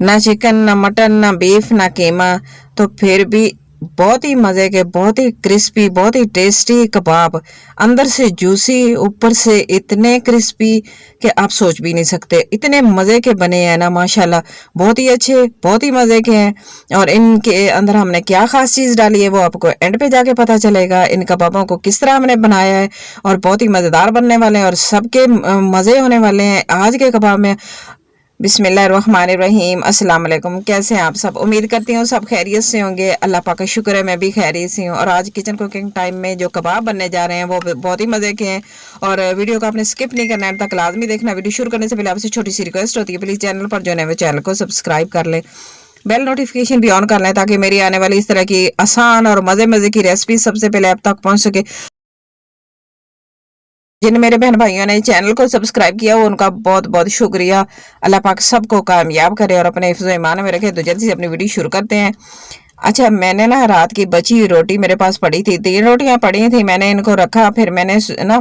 ना चिकन, ना मटन, ना बीफ, ना कीमा, तो फिर भी बहुत ही मज़े के, बहुत ही क्रिस्पी, बहुत ही टेस्टी कबाब, अंदर से जूसी, ऊपर से इतने क्रिस्पी कि आप सोच भी नहीं सकते। इतने मज़े के बने हैं ना माशाल्लाह, बहुत ही अच्छे, बहुत ही मज़े के हैं। और इनके अंदर हमने क्या ख़ास चीज़ डाली है वो आपको एंड पे जाके पता चलेगा। इन कबाबों को किस तरह हमने बनाया है और बहुत ही मज़ेदार बनने वाले हैं और सबके मज़े होने वाले हैं आज के कबाब में। बिस्मिल्लाहिर्रहमानिर्रहीम, अस्सलाम वालेकुम। कैसे हैं आप सब? उम्मीद करती हूँ सब खैरियत से होंगे। अल्लाह पाक का शुक्र है मैं भी खैरियत से हूँ। और आज किचन कुकिंग टाइम में जो कबाब बनने जा रहे हैं वो बहुत ही मज़े के हैं और वीडियो को आपने स्किप नहीं करना है तक लाजमी देखना। वीडियो शुरू करने से पहले आपसे छोटी सी रिक्वेस्ट होती है, प्लीज़ चैनल पर जो है चैनल को सब्सक्राइब कर लें, बेल नोटिफिकेशन भी ऑन कर लें ताकि मेरी आने वाली इस तरह की आसान और मज़े मज़े की रेसिपी सबसे पहले आप तक पहुँच सके। जिन मेरे बहन भाइयों ने चैनल को सब्सक्राइब किया वो उनका बहुत बहुत शुक्रिया। अल्लाह पाक सबको कामयाब करे और अपने हिफ्ज़ ईमान में रखे। तो जल्दी से अपनी वीडियो शुरू करते हैं। अच्छा, मैंने ना रात की बची हुई रोटी मेरे पास पड़ी थी, 3 रोटियां पड़ी थी, मैंने इनको रखा, फिर मैंने ना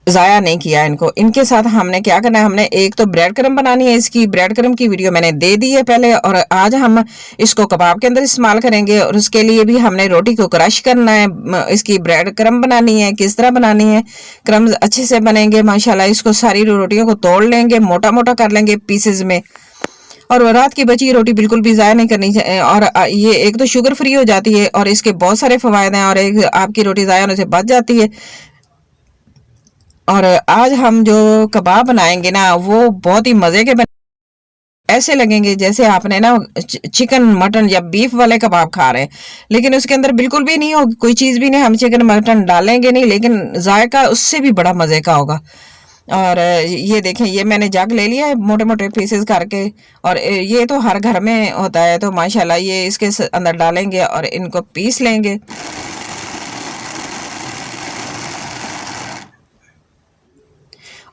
ज़ाया नहीं किया इनको। इनके साथ हमने क्या करना है, हमने एक तो ब्रेड क्रम बनानी है। इसकी ब्रेड क्रम की वीडियो मैंने दे दी है पहले, और आज हम इसको कबाब के अंदर इस्तेमाल करेंगे। और उसके लिए भी हमने रोटी को क्रश करना है, इसकी ब्रेड क्रम बनानी है। किस तरह बनानी है, क्रम्स अच्छे से बनेंगे माशाल्लाह। इसको सारी रोटियों को तोड़ लेंगे, मोटा मोटा कर लेंगे पीसेज में। और रात की बची रोटी बिल्कुल भी ज़ाया नहीं करनी चाहिए। और ये एक तो शुगर फ्री हो जाती है और इसके बहुत सारे फ़वायद हैं, और एक आपकी रोटी ज़ाया होने से बच जाती है। और आज हम जो कबाब बनाएंगे ना वो बहुत ही मज़े के ऐसे लगेंगे जैसे आपने ना चिकन मटन या बीफ वाले कबाब खा रहे हैं, लेकिन उसके अंदर बिल्कुल भी नहीं होगी कोई चीज़ भी नहीं। हम चिकन मटन डालेंगे नहीं, लेकिन जायका उससे भी बड़ा मज़े का होगा। और ये देखें, ये मैंने जग ले लिया है मोटे मोटे पीसेस करके, और ये तो हर घर में होता है। तो माशाल्लाह ये इसके अंदर डालेंगे और इनको पीस लेंगे।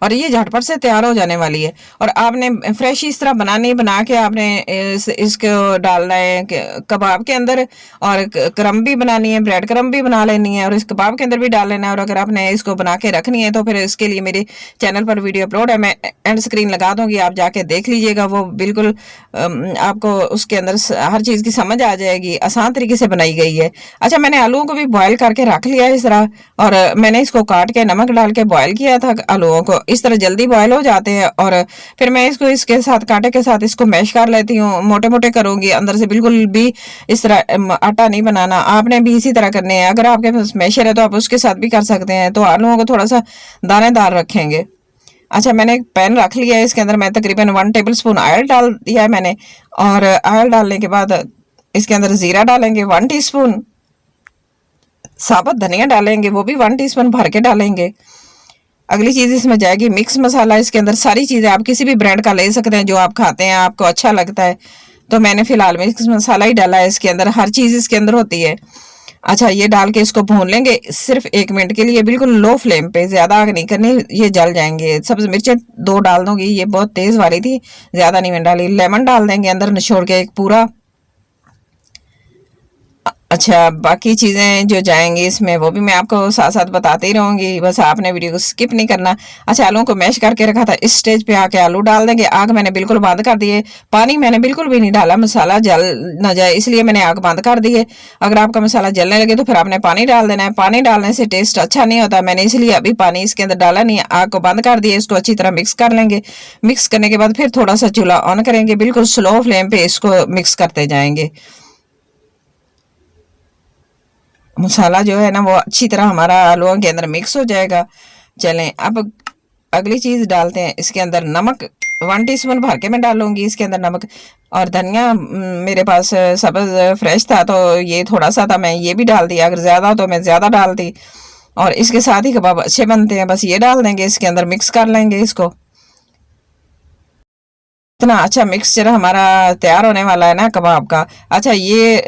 और ये झटपट से तैयार हो जाने वाली है। और आपने फ्रेश इस तरह बनानी, बना के आपने इसको डालना है कबाब के अंदर। और क्रम भी बनानी है, ब्रेड क्रम भी बना लेनी है और इस कबाब के अंदर भी डाल लेना है। और अगर आपने इसको बना के रखनी है तो फिर इसके लिए मेरे चैनल पर वीडियो अपलोड है, मैं एंड स्क्रीन लगा दूंगी, आप जाके देख लीजिएगा। वो बिल्कुल आपको उसके अंदर हर चीज़ की समझ आ जाएगी, आसान तरीके से बनाई गई है। अच्छा, मैंने आलूओं को भी बॉयल करके रख लिया है इस तरह, और मैंने इसको काट के नमक डाल के बॉयल किया था आलूओं को। इस तरह जल्दी बॉयल हो जाते हैं। और फिर मैं इसको इसके साथ कांटे के साथ इसको मैश कर लेती हूँ, मोटे मोटे करूँगी, अंदर से बिल्कुल भी इस तरह आटा नहीं बनाना। आपने भी इसी तरह करने हैं। अगर आपके पास मैशर है तो आप उसके साथ भी कर सकते हैं। तो आलूओं को थोड़ा सा दानेदार रखेंगे। अच्छा, मैंने एक पैन रख लिया है, इसके अंदर मैं तकरीबन 1 टेबल स्पून ऑयल डाल दिया है मैंने। और ऑयल डालने के बाद इसके अंदर ज़ीरा डालेंगे 1 टीस्पून, साबुत धनिया डालेंगे, वो भी 1 टीस्पून भर के डालेंगे। अगली चीज़ इसमें जाएगी मिक्स मसाला। इसके अंदर सारी चीज़ें आप किसी भी ब्रांड का ले सकते हैं जो आप खाते हैं, आपको अच्छा लगता है। तो मैंने फ़िलहाल मिक्स मसाला ही डाला है, इसके अंदर हर चीज़ इसके अंदर होती है। अच्छा, ये डाल के इसको भून लेंगे सिर्फ 1 मिनट के लिए, बिल्कुल लो फ्लेम पे, ज़्यादा आग नहीं करनी, ये जल जाएंगे। सब्ज़ मिर्चें 2 डाल दूंगी, ये बहुत तेज़ वाली थी, ज़्यादा नहीं मैंने डाली। लेमन डाल देंगे अंदर निचोड़ के एक पूरा। अच्छा, बाकी चीज़ें जो जाएंगी इसमें वो भी मैं आपको साथ साथ बताते ही रहूँगी, बस आपने वीडियो को स्किप नहीं करना। अच्छा, आलूओं को मैश करके रखा था, इस स्टेज पे आके आलू डाल देंगे। आग मैंने बिल्कुल बंद कर दी है, पानी मैंने बिल्कुल भी नहीं डाला, मसाला जल ना जाए इसलिए मैंने आग बंद कर दी है। अगर आपका मसाला जलने लगे तो फिर आपने पानी डाल देना है। पानी डालने से टेस्ट अच्छा नहीं होता, मैंने इसलिए अभी पानी इसके अंदर डाला नहीं है। आग को बंद कर दिए, इसको अच्छी तरह मिक्स कर लेंगे। मिक्स करने के बाद फिर थोड़ा सा चूल्हा ऑन करेंगे, बिल्कुल स्लो फ्लेम पे इसको मिक्स करते जाएंगे। मसाला जो है ना वो अच्छी तरह हमारा आलूओं के अंदर मिक्स हो जाएगा। चलें, अब अगली चीज़ डालते हैं इसके अंदर नमक। 1 टीस्पून भर के मैं डालूंगी इसके अंदर नमक। और धनिया मेरे पास सब्ज़ फ्रेश था तो ये थोड़ा सा था, मैं ये भी डाल दिया। अगर ज़्यादा हो तो मैं ज़्यादा डालती। और इसके साथ ही कबाब अच्छे बनते हैं, बस ये डाल देंगे इसके अंदर, मिक्स कर लेंगे इसको। इतना अच्छा मिक्सचर हमारा तैयार होने वाला है ना कबाब का। अच्छा, ये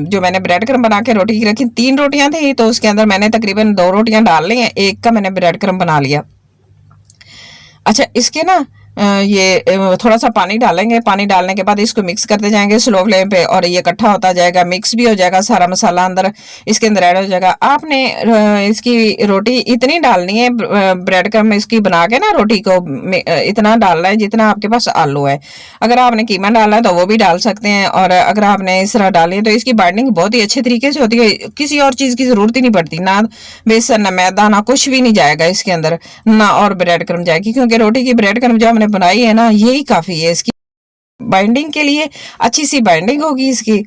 जो मैंने ब्रेड क्रम बना के रोटी की रखी, 3 रोटियां थी तो उसके अंदर मैंने तकरीबन 2 रोटियां डाल ली हैं, एक का मैंने ब्रेड क्रम बना लिया। अच्छा, इसके ना थोड़ा सा पानी डालेंगे। पानी डालने के बाद इसको मिक्स करते जाएंगे स्लो फ्लेम पे, और ये इकट्ठा होता जाएगा, मिक्स भी हो जाएगा, सारा मसाला अंदर इसके अंदर ऐड हो जाएगा। आपने इसकी रोटी इतनी डालनी है, ब्रेड क्रम्ब इसकी बना के ना रोटी को इतना डालना है जितना आपके पास आलू है। अगर आपने कीमा डालना है तो वो भी डाल सकते हैं, और अगर आपने इस तरह डाली है तो इसकी बाइंडिंग बहुत ही अच्छे तरीके से होती है। किसी और चीज़ की ज़रूरत ही नहीं पड़ती, ना बेसन ना मैदा ना कुछ भी नहीं जाएगा इसके अंदर, ना और ब्रेड क्रम्ब जाएगी, क्योंकि रोटी की ब्रेड क्रम्ब जो हमने बनाई है ना, यही काफ़ी है इसकी बाइंडिंग के लिए। अच्छी सी बाइंडिंग होगी इसकी।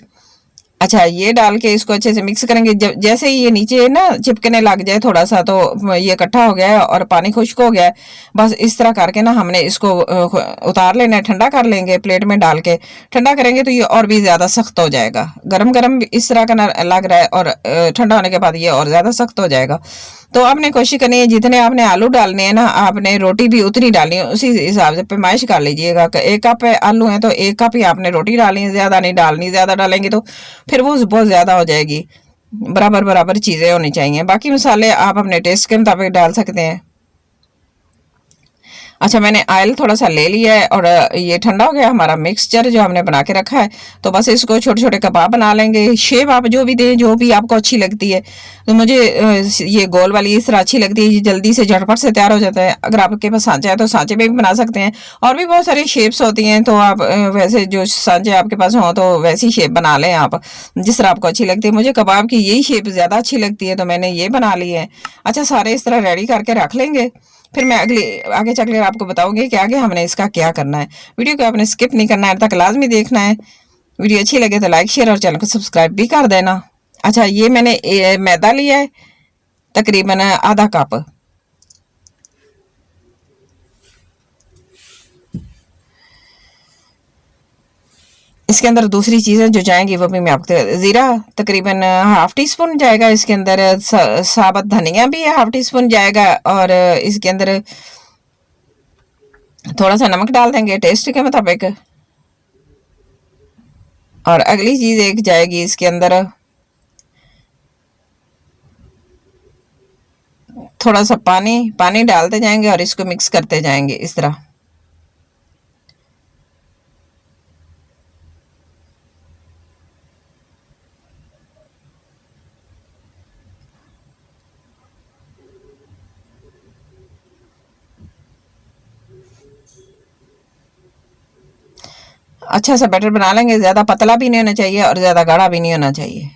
अच्छा, ये डाल के इसको अच्छे से मिक्स करेंगे। जब जैसे ही ये नीचे ना चिपकने लग जाए थोड़ा सा, तो ये इकट्ठा हो गया है और पानी खुश्क हो गया है। बस इस तरह करके ना हमने इसको उतार लेना है, ठंडा कर लेंगे प्लेट में डाल के। ठंडा करेंगे तो ये और भी ज़्यादा सख्त हो जाएगा। गरम गरम इस तरह का ना लग रहा है, और ठंडा होने के बाद ये और ज़्यादा सख्त हो जाएगा। तो आपने कोशिश करनी है जितने आपने आलू डालने हैं ना, आपने रोटी भी उतनी डालनी है, उसी हिसाब से पैमाइश कर लीजिएगा। 1 कप आलू है तो 1 कप ही आपने रोटी डालनी है, ज़्यादा नहीं डालनी। ज़्यादा डालेंगे तो फिर वो बहुत ज़्यादा हो जाएगी। बराबर बराबर चीज़ें होनी चाहिए। बाकी मसाले आप अपने टेस्ट के मुताबिक डाल सकते हैं। अच्छा, मैंने ऑयल थोड़ा सा ले लिया है, और ये ठंडा हो गया हमारा मिक्सचर जो हमने बना के रखा है। तो बस इसको छोटे छोटे कबाब बना लेंगे। शेप आप जो भी दें, जो भी आपको अच्छी लगती है। तो मुझे ये गोल वाली इस तरह अच्छी लगती है, ये जल्दी से झटपट से तैयार हो जाता है। अगर आपके पास सांचा है तो सांचे में भी बना सकते हैं, और भी बहुत सारी शेप्स होती हैं। तो आप वैसे जो सांचे आपके पास हो तो वैसी शेप बना लें आप, जिस तरह आपको अच्छी लगती है। मुझे कबाब की यही शेप ज़्यादा अच्छी लगती है, तो मैंने ये बना ली है। अच्छा, सारे इस तरह रेडी करके रख लेंगे। फिर मैं आगे चलकर आपको बताऊंगी कि आगे हमने इसका क्या करना है। वीडियो को आपने स्किप नहीं करना है, तक लाजमी देखना है। वीडियो अच्छी लगे तो लाइक शेयर और चैनल को सब्सक्राइब भी कर देना। अच्छा, ये मैंने मैदा लिया है तकरीबन आधा कप। इसके अंदर दूसरी चीज़ें जो जाएंगी वो भी मैं आपको, ज़ीरा तकरीबन ½ टी स्पून जाएगा इसके अंदर। साबुत धनिया भी ½ टी स्पून जाएगा, और इसके अंदर थोड़ा सा नमक डाल देंगे टेस्ट के मुताबिक। और अगली चीज़ एक जाएगी इसके अंदर थोड़ा सा पानी डालते जाएंगे और इसको मिक्स करते जाएंगे इस तरह। अच्छा सा बैटर बना लेंगे। ज़्यादा पतला भी नहीं होना चाहिए और ज़्यादा गाढ़ा भी नहीं होना चाहिए।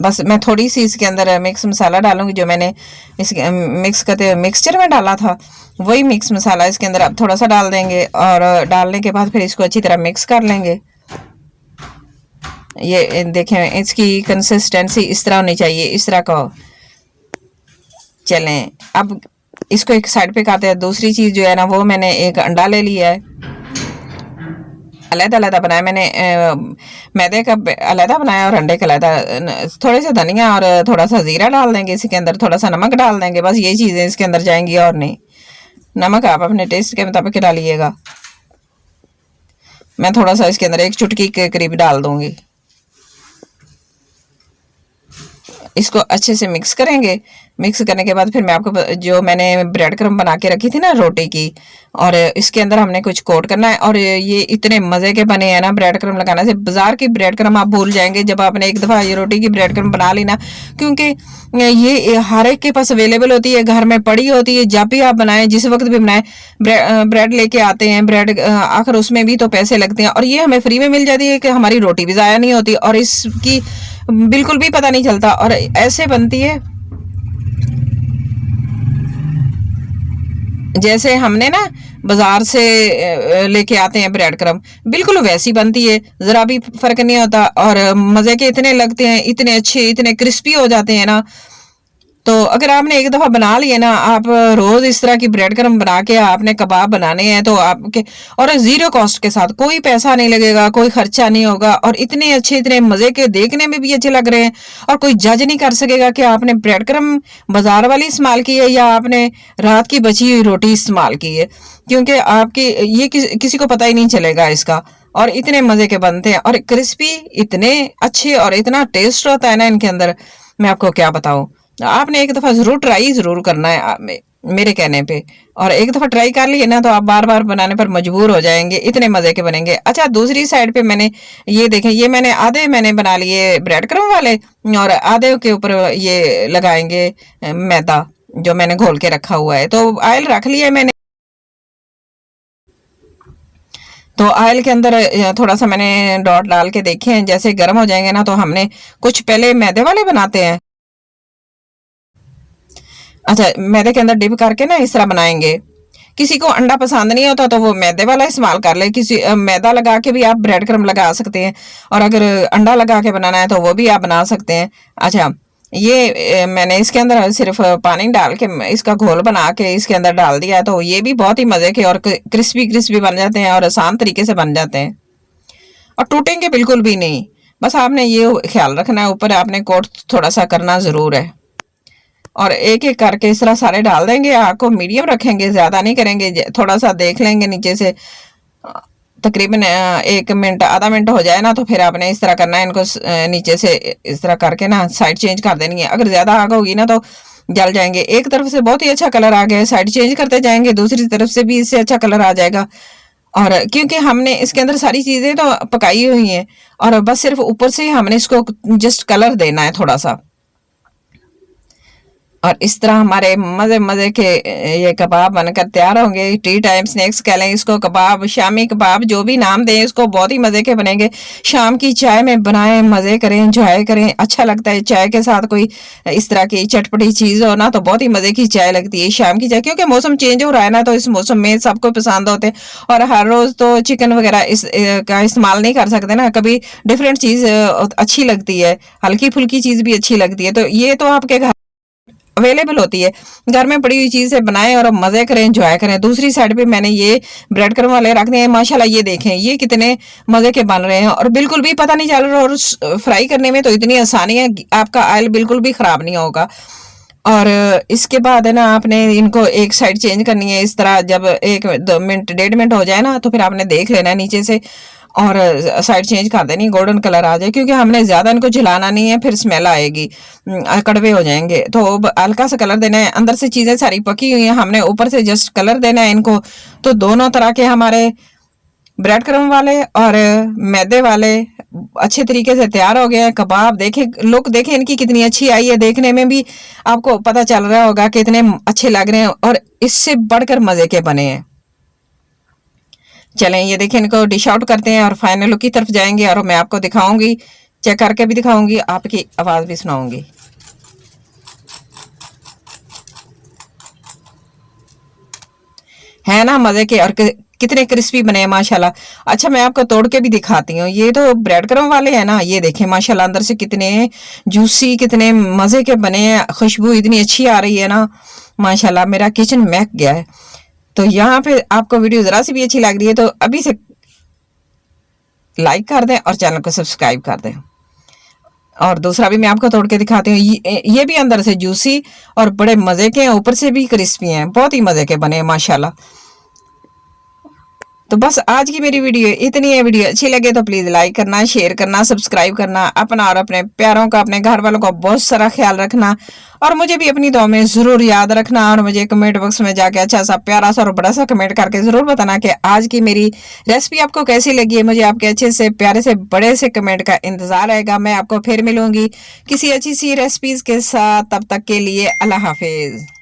बस मैं थोड़ी सी इसके अंदर मिक्स मसाला डालूंगी, जो मैंने इस मिक्स करते मिक्सचर में डाला था, वही मिक्स मसाला इसके अंदर अब थोड़ा सा डाल देंगे। और डालने के बाद फिर इसको अच्छी तरह मिक्स कर लेंगे। ये देखें, इसकी कंसिस्टेंसी इस तरह होनी चाहिए, इस तरह का। चलें, अब इसको एक साइड पे करते हैं। दूसरी चीज़ जो है ना, वो मैंने एक अंडा ले लिया है, अलग-अलग बनाया मैंने। मैदे का अलग बनाया और अंडे का अलग। थोड़े से धनिया और थोड़ा सा ज़ीरा डाल देंगे इसके अंदर, थोड़ा सा नमक डाल देंगे। बस ये चीज़ें इसके अंदर जाएंगी और नहीं। नमक आप अपने टेस्ट के मुताबिक डालिएगा। मैं थोड़ा सा इसके अंदर 1 चुटकी के करीब डाल दूंगी। इसको अच्छे से मिक्स करेंगे। मिक्स करने के बाद फिर मैं आपको जो मैंने ब्रेड क्रम्ब बना के रखी थी ना रोटी की, और इसके अंदर हमने कुछ कोट करना है। और ये इतने मज़े के बने हैं ना ब्रेड क्रम्ब लगाने से, बाजार की ब्रेड क्रम्ब आप भूल जाएंगे जब आपने एक दफ़ा ये रोटी की ब्रेड क्रम्ब बना ली ना। क्योंकि ये हर एक के पास अवेलेबल होती है, घर में पड़ी होती है। जब भी आप बनाएं, जिस वक्त भी बनाएं, ब्रेड लेके आते हैं। ब्रेड आखिर उसमें भी तो पैसे लगते हैं, और ये हमें फ्री में मिल जाती है कि हमारी रोटी भी ज़ाया नहीं होती, और इसकी बिल्कुल भी पता नहीं चलता। और ऐसे बनती है जैसे हमने ना बाजार से लेके आते हैं ब्रेड क्रम्ब, बिल्कुल वैसी बनती है। ज़रा भी फर्क नहीं होता, और मज़े के इतने लगते हैं, इतने अच्छे, इतने क्रिस्पी हो जाते हैं ना। तो अगर आपने एक दफ़ा बना लिए ना, आप रोज़ इस तरह की ब्रेड क्रम्ब बना के आपने कबाब बनाने हैं तो आपके, और ज़ीरो कॉस्ट के साथ, कोई पैसा नहीं लगेगा, कोई खर्चा नहीं होगा, और इतने अच्छे, इतने मज़े के, देखने में भी अच्छे लग रहे हैं। और कोई जज नहीं कर सकेगा कि आपने ब्रेड क्रम्ब बाजार वाली इस्तेमाल की है या आपने रात की बची हुई रोटी इस्तेमाल की है, क्योंकि आपकी ये किसी को पता ही नहीं चलेगा इसका। और इतने मज़े के बनते हैं, और क्रिस्पी इतने अच्छे, और इतना टेस्ट होता है ना इनके अंदर। मैं आपको क्या बताऊं। आपने एक दफ़ा ज़रूर ट्राई ज़रूर करना है मेरे कहने पे। और एक दफ़ा ट्राई कर लिए ना तो आप बार बार बनाने पर मजबूर हो जाएंगे, इतने मज़े के बनेंगे। अच्छा, दूसरी साइड पे मैंने ये देखें, ये मैंने आधे मैंने बना लिए ब्रेड क्रम्ब वाले, और आधे के ऊपर ये लगाएंगे मैदा जो मैंने घोल के रखा हुआ है। तो ऑयल रख लिया मैंने। तो ऑयल के अंदर थोड़ा सा मैंने डॉट डाल के देखे हैं, जैसे गर्म हो जाएंगे ना तो हमने कुछ पहले मैदे वाले बनाते हैं। अच्छा, मैदे के अंदर डिप करके ना इस तरह बनाएंगे। किसी को अंडा पसंद नहीं होता तो वो मैदे वाला इस्तेमाल कर ले, किसी मैदा लगा के भी आप ब्रेड क्रम्ब लगा सकते हैं, और अगर अंडा लगा के बनाना है तो वो भी आप बना सकते हैं। अच्छा, ये मैंने इसके अंदर सिर्फ पानी डाल के इसका घोल बना के इसके अंदर डाल दिया, तो ये भी बहुत ही मज़े के और क्रिस्पी क्रिस्पी बन जाते हैं और आसान तरीके से बन जाते हैं और टूटेंगे बिल्कुल भी नहीं। बस आपने ये ख्याल रखना है, ऊपर आपने कोट थोड़ा सा करना ज़रूर है। और एक एक करके इस तरह सारे डाल देंगे। आग को मीडियम रखेंगे, ज़्यादा नहीं करेंगे। थोड़ा सा देख लेंगे नीचे से, तकरीबन 1 मिनट आधा मिनट हो जाए ना तो फिर आपने इस तरह करना है, इनको नीचे से इस तरह करके ना साइड चेंज कर देनी है। अगर ज़्यादा आग होगी ना तो जल जाएंगे। एक तरफ से बहुत ही अच्छा कलर आ गया है, साइड चेंज करते जाएंगे, दूसरी तरफ से भी इससे अच्छा कलर आ जाएगा। और क्योंकि हमने इसके अंदर सारी चीज़ें तो पकाई हुई हैं, और बस सिर्फ ऊपर से हमने इसको जस्ट कलर देना है थोड़ा सा। और इस तरह हमारे मज़े मज़े के ये कबाब बनकर तैयार होंगे। टी टाइम स्नैक्स कह लें इसको, कबाब, शामी कबाब, जो भी नाम दें इसको, बहुत ही मज़े के बनेंगे। शाम की चाय में बनाएं, मज़े करें, एंजॉय करें, अच्छा लगता है। चाय के साथ कोई इस तरह की चटपटी चीज़ हो ना तो बहुत ही मज़े की चाय लगती है शाम की चाय, क्योंकि मौसम चेंज हो रहा है ना, तो इस मौसम में सबको पसंद होते हैं। और हर रोज़ तो चिकन वगैरह का इस्तेमाल नहीं कर सकते ना, कभी डिफरेंट चीज़ अच्छी लगती है, हल्की फुल्की चीज़ भी अच्छी लगती है। तो ये तो आपके घर अवेलेबल होती है, घर में पड़ी हुई चीज़ से बनाएं और मज़े करें, एंजॉय करें। दूसरी साइड पे मैंने ये ब्रेड क्रम्ब वाले रख दिए हैं। माशाल्लाह, ये देखें ये कितने मज़े के बन रहे हैं और बिल्कुल भी पता नहीं चल रहा, और फ्राई करने में तो इतनी आसानी है, आपका ऑयल बिल्कुल भी ख़राब नहीं होगा। और इसके बाद है ना आपने इनको एक साइड चेंज करनी है इस तरह। जब 1 मिनट 1.5 मिनट हो जाए ना तो फिर आपने देख लेना है नीचे से, और साइड चेंज कर देनी, गोल्डन कलर आ जाए, क्योंकि हमने ज़्यादा इनको जलाना नहीं है, फिर स्मेल आएगी, कड़वे हो जाएंगे। तो हल्का सा कलर देना है। अंदर से चीज़ें सारी पकी हुई हैं, हमने ऊपर से जस्ट कलर देना है इनको। तो दोनों तरह के हमारे ब्रेड क्रम्ब वाले और मैदे वाले अच्छे तरीके से तैयार हो गए हैं। कबाब देखें, लुक देखें इनकी कितनी अच्छी आई है, देखने में भी आपको पता चल रहा होगा कि इतने अच्छे लग रहे हैं और इससे बढ़कर मज़े के बने हैं। चलें, ये देखें, इनको डिश आउट करते हैं और फाइनल लुक की तरफ जाएंगे, और मैं आपको दिखाऊंगी, चेक करके भी दिखाऊंगी, आपकी आवाज़ भी सुनाऊंगी। है ना मज़े के, और कितने क्रिस्पी बने हैं माशाल्लाह। अच्छा, मैं आपको तोड़ के भी दिखाती हूँ। ये तो ब्रेड क्रम्ब वाले हैं ना, ये देखें माशाल्लाह अंदर से कितने जूसी, कितने मज़े के बने हैं। खुशबू इतनी अच्छी आ रही है ना माशाल्लाह, मेरा किचन महक गया है। तो यहाँ पे आपको वीडियो ज़रा सी भी अच्छी लग रही है तो अभी से लाइक कर दें और चैनल को सब्सक्राइब कर दें। और दूसरा भी मैं आपको तोड़ के दिखाती हूँ। ये भी अंदर से जूसी और बड़े मज़े के हैं, ऊपर से भी क्रिस्पी हैं, बहुत ही मज़े के बने हैं माशाल्लाह। तो बस आज की मेरी वीडियो इतनी है। वीडियो अच्छी लगे तो प्लीज़ लाइक करना, शेयर करना, सब्सक्राइब करना। अपना और अपने प्यारों का, अपने घर वालों का बहुत सारा ख्याल रखना, और मुझे भी अपनी दुआ में ज़रूर याद रखना। और मुझे कमेंट बॉक्स में जाके अच्छा सा प्यारा सा और बड़ा सा कमेंट करके ज़रूर बताना कि आज की मेरी रेसिपी आपको कैसी लगी है। मुझे आपके अच्छे से प्यारे से बड़े से कमेंट का इंतज़ार रहेगा। मैं आपको फिर मिलूंगी किसी अच्छी सी रेसिपीज़ के साथ। तब तक के लिए अल्लाह हाफिज़।